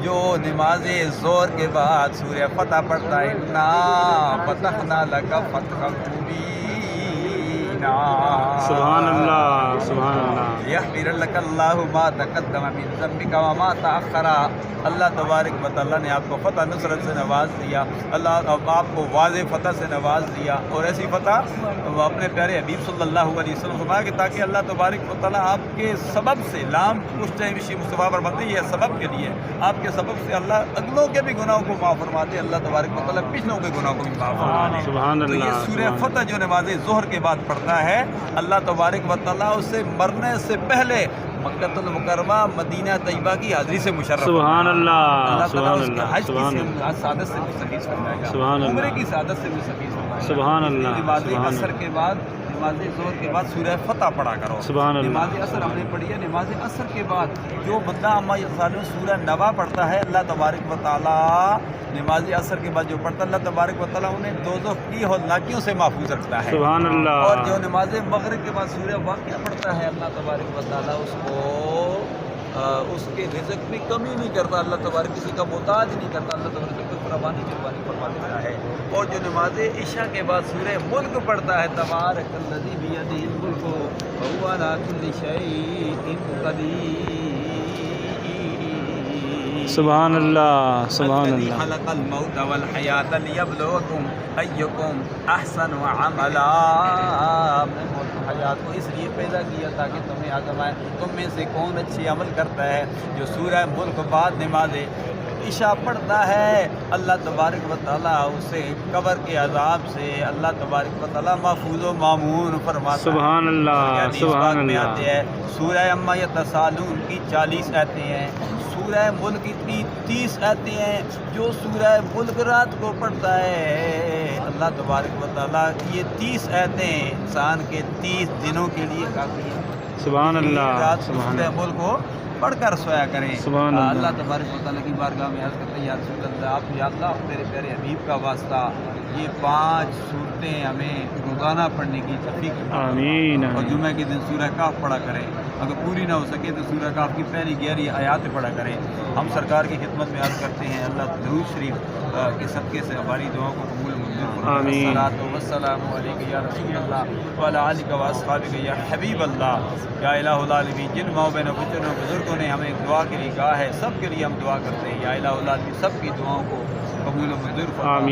جو نماز ظہر کے بعد سورہ فتح پڑھتا ہے، انا فتحنا لک فتحا مبینا، سبحان اللہ، سبحان اللہ، یغفر لک اللہ ما تقدم من ذنبک وما تأخر۔ اللہ تبارک و تعالیٰ نے آپ کو فتح نصرت سے نواز دیا، اللہ آپ کو واضح فتح سے نواز دیا، اور ایسی فتح وہ اپنے پیارے حبیب صلی اللہ علیہ وسلم فرمایا کہ تاکہ اللہ تبارک و تعالیٰ آپ کے سبب سے، لام اس ٹائم مصطفیٰ پر بنتی ہے سبب کے لیے، آپ کے سبب سے اللہ اگلوں کے بھی گناہوں کو معاف فرما دے، اللہ تبارک و تعالیٰ پچھلوں کے گناہوں کو بھی معاف فرما دے۔ سبحان تو یہ اللہ، سورہ فتح جو نماز ظہر کے بعد پڑھتا ہے، اللہ تبارک و تعالیٰ اسے مرنے سے پہلے مکہ المکرمہ مدینہ طیبہ کی حاضری سے مشرف، سبحان اللہ، اللہ تعالیٰ سبحان اس کے اللہ، حج سبحان کی اللہ، سعادت سے مستفیض فرمائے گا، سبحان اللہ، عمرے کی سعادت سے مستفیض فرمائے گا۔ سبحان اللہ، نماز سبحان عصر اللہ، کے بعد، نماز ظہر کے بعد سورہ فتح پڑھا کرو۔ سبحان اللہ، نماز عصر ہم نے پڑھی ہے، نماز عصر کے بعد جو بندہ اما یسالون سورہ نوا پڑھتا ہے، اللہ تبارک و تعالیٰ نماز عصر کے بعد جو پڑھتا ہے، اللہ تبارک و تعالیٰ انہیں دوزخ کی ہولناکیوں سے محفوظ رکھتا ہے۔ سبحان اللہ، اور جو نماز مغرب کے بعد سورہ واقعہ پڑھتا ہے، اللہ تبارک و تعالیٰ اس کو اس کے رزق میں کمی نہیں کرتا، اللہ تبارک کسی کا محتاج نہیں کرتا، اللہ تبارک کو فراوانی مہربانی فرما دیتا ہے۔ اور جو نماز عشاء کے بعد سورہ ملک پڑھتا ہے، تبارک الذی بیدہ الملک وہو علی کل شیء قدیر، سبحان اللہ، سبحان الذی اللہ، خلق الموت والحیات لیبلوکم ایکم احسن عملا، ہم نے موت و حیات کو اس لیے پیدا کیا تاکہ تمہیں آزمائے تم میں سے کون اچھی عمل کرتا ہے۔ جو سورہ ملک بعد نماز عشاء پڑھتا ہے، اللہ تبارک و تعالیٰ اسے قبر کے عذاب سے اللہ تبارک و تعالیٰ محفوظ و مامون فرماتا ہے۔ سبحان اللہ، حدیث سبحان پاک میں اللہ، آتے ہیں سورہ اما یتسالون کی 40 آیتیں ہیں، سورہ ملک کی 30 آیتیں ہیں۔ جو سورہ ملک رات کو پڑھتا ہے، اللہ تبارک و تعالیٰ یہ 30 آیتیں انسان کے 30 دنوں کے لیے کافی ہیں۔ سبحان اللہ، رات کو سبحان سورہ اللہ، ملک کو پڑھ کر سویا کریں۔ سبحان اللہ، اللہ تبارک و تعالیٰ کی بارگاہ میں عرض کرتے ہیں، یا رسول اللہ، آپ یا اللہ تیرے پیارے حبیب کا واسطہ یہ 5 صورتیں ہمیں روزانہ پڑھنے کی توفیق عطا فرما۔ آمین، اور آمین، جمعہ کے دن سورہ کاف پڑھا کریں، اگر پوری نہ ہو سکے تو سورہ کاف کی پہلی 11 آیات پڑھا کریں۔ ہم سرکار کی خدمت میں عرض کرتے ہیں، اللہ درود شریف کے صدقے سے ہماری دعاؤں کو قبول منظور فرمائے۔ آمین۔ الصلاۃ والسلام علیک یا رسول اللہ وعلی آلک و اصحابک یا حبیب اللہ، یا الہ العالمین۔ جن ماؤں بہنوں بچوں بزرگوں نے ہمیں دعا کے لیے کہا ہے، سب کے لیے ہم دعا کرتے ہیں، یا الہ العالمین سب کی دعاؤں کو قبول و منظور فرما۔ آمین۔